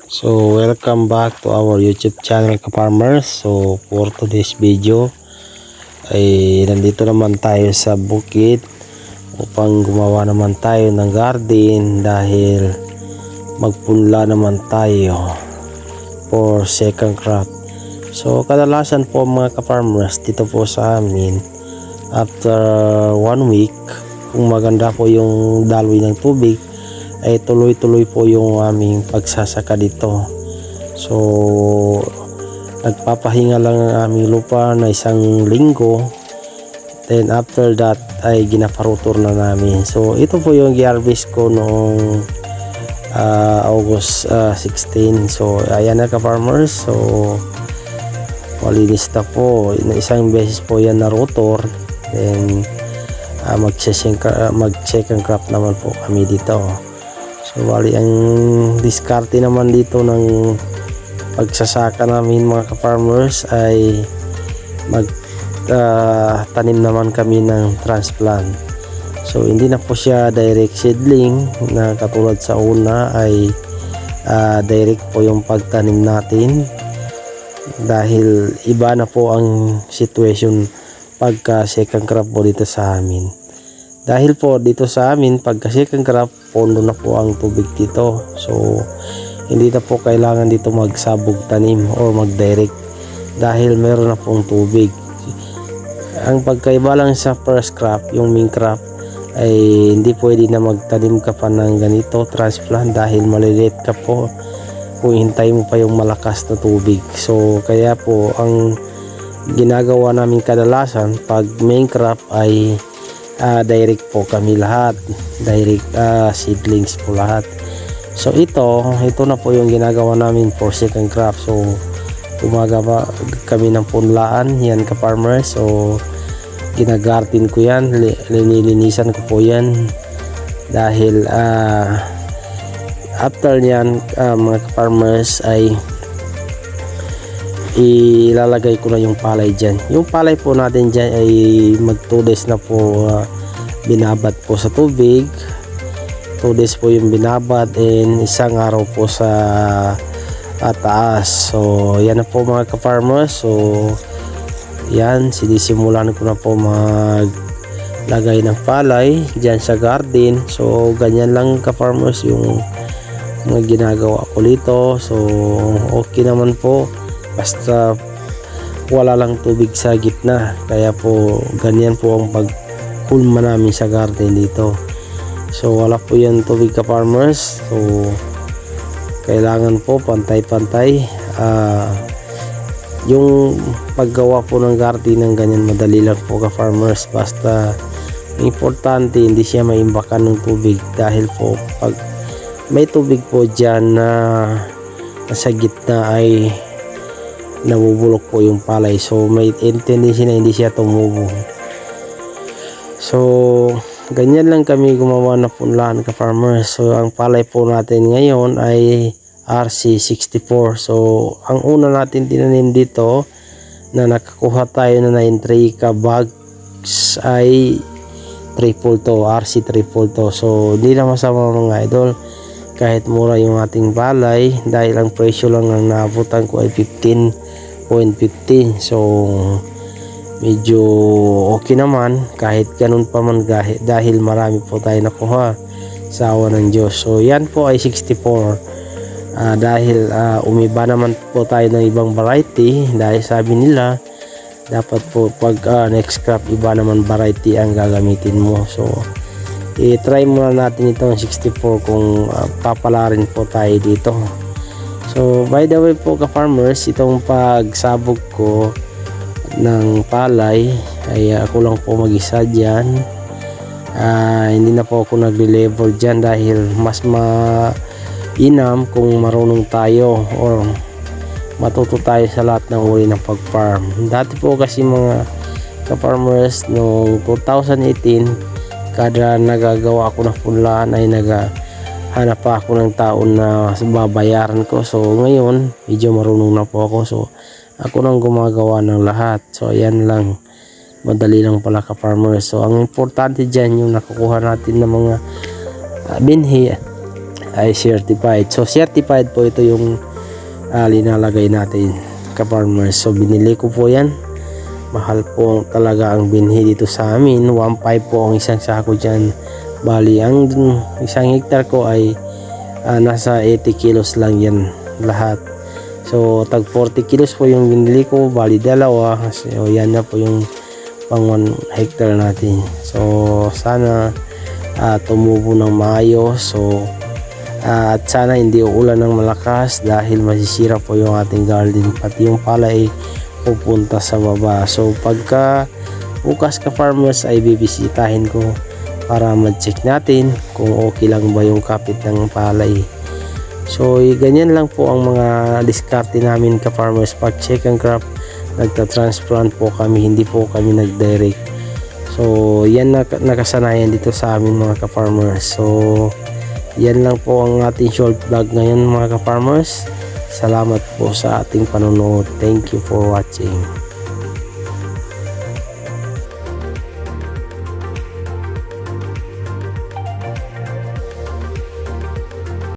So welcome back to our YouTube channel ka-farmers. So for today's video ay nandito naman tayo sa bukid upang gumawa naman tayo ng garden dahil magpunla naman tayo for second crop. So kadalasan po mga ka-farmers dito po sa amin, after 1 week, kung maganda po yung daloy ng tubig, ay tuloy-tuloy po yung aming pagsasaka dito. So nagpapahinga lang ang aming lupa na 1 linggo, then after that ay ginaparutor na namin. So ito po yung gi-harvest ko noong August 16. So ayan na ka-farmers, so malinis na po, 1 beses po yan na rotor, then mag-second crop naman po kami dito. So bali ang diskarte naman dito ng pagsasaka namin mga ka-farmers ay tanim naman kami ng transplant. So hindi na po siya direct seedling na katulad sa una, ay direct po yung pagtanim natin dahil iba na po ang situation pagka second crop po dito sa amin. Dahil po dito sa amin pagka second crop, pondo na po ang tubig dito. So hindi na po kailangan dito magsabog tanim or mag-direct dahil meron na pong tubig. Ang pagkaiba lang sa first crop, yung main crop, ay hindi pwede na magtanim ka pa ng ganito transplant dahil maliliit ka po kung hintay mo pa yung malakas na tubig. So kaya po ang ginagawa namin kadalasan pag main crop ay direct po kami lahat, direct seedlings po lahat. So ito na po yung ginagawa namin for second crop. So gumagawa kami ng punlaan yan ka-farmers. So ginagarden ko yan, linilinisan ko po yan dahil after nyan mga ka-farmers ay ilalagay ko na yung palay dyan. Yung palay po natin dyan ay mag 2 days na po binabad po sa tubig. 2 days po yung binabad and 1 araw po sa taas. So yan na po mga ka-farmers. So yan, sinisimulan ko na po maglagay ng palay dyan sa garden. So ganyan lang ka-farmers yung mga ginagawa ko dito. So okay naman po, basta wala lang tubig sa gitna. Kaya po ganyan po ang pagkulma namin sa garden dito. So wala po yan tubig ka-farmers. So kailangan po pantay-pantay. Yung paggawa po ng garden ng ganyan madali lang po ka-farmers, basta importante hindi siya maimbakan ng tubig dahil po pag may tubig po dyan na nasa gitna ay nabubulok po yung palay. So may tendency na hindi siya tumubo. So ganyan lang kami gumawa na punlaan ka-farmers. So ang palay po natin ngayon ay RC64. So ang una natin tinanim dito na nakakuha tayo na 9 ka bags ay triple to, RC triple to. So hindi na masama mga idol kahit mura yung ating palay dahil ang presyo lang ang naabutan ko ay 15.50. So medyo okay naman kahit ganun pa man dahil marami po tayo nakuha sa awa ng Diyos. So yan po ay 64 dahil umiba naman po tayo ng ibang variety dahil sabi nila dapat po pag next crop iba naman variety ang gagamitin mo. So i-try muna natin itong 64 kung papalarin po tayo dito. So by the way po ka-farmers, itong pagsabog ko ng palay ay ako lang po mag-isa dyan. Hindi na po ako nagle-level dyan dahil mas mainam kung marunong tayo or matuto tayo sa lahat ng uri ng pag-farm. Dati po kasi mga ka-farmers noong 2018, kada nagagawa ako ng punlaan ay naghahanap pa ako ng taon na babayaran ko. So ngayon medyo marunong na po ako, so ako nang gumagawa ng lahat. So ayan lang, madali lang pala ka-farmers. So ang importante dyan yung nakukuha natin ng mga binhi ay certified. So certified po ito yung linalagay natin ka-farmers. So binili ko po yan. Mahal po talaga ang binhi dito sa amin. 1.5 po ang isang sako dyan. Bali ang isang hektar ko ay nasa 80 kilos lang yan lahat. So tag 40 kilos po yung binili ko. Bali dalawa. So yan na po yung pang 1 hectare natin. So sana tumubo ng maayos. So at sana hindi uulan ng malakas dahil masisira po yung ating garden, pati yung palay pupunta sa baba. So pagka bukas ka-farmers ay bibisitahin ko para mag-check natin kung okay lang ba yung kapit ng palay. So ganyan lang po ang mga diskarte namin ka-farmers pag check and crop. Nagta-transplant po kami, hindi po kami nag-direct. So yan nakasanayan dito sa amin mga ka-farmers. So yan lang po ang ating short vlog ngayon mga ka-farmers. Salamat po sa ating panonood. Thank you for watching.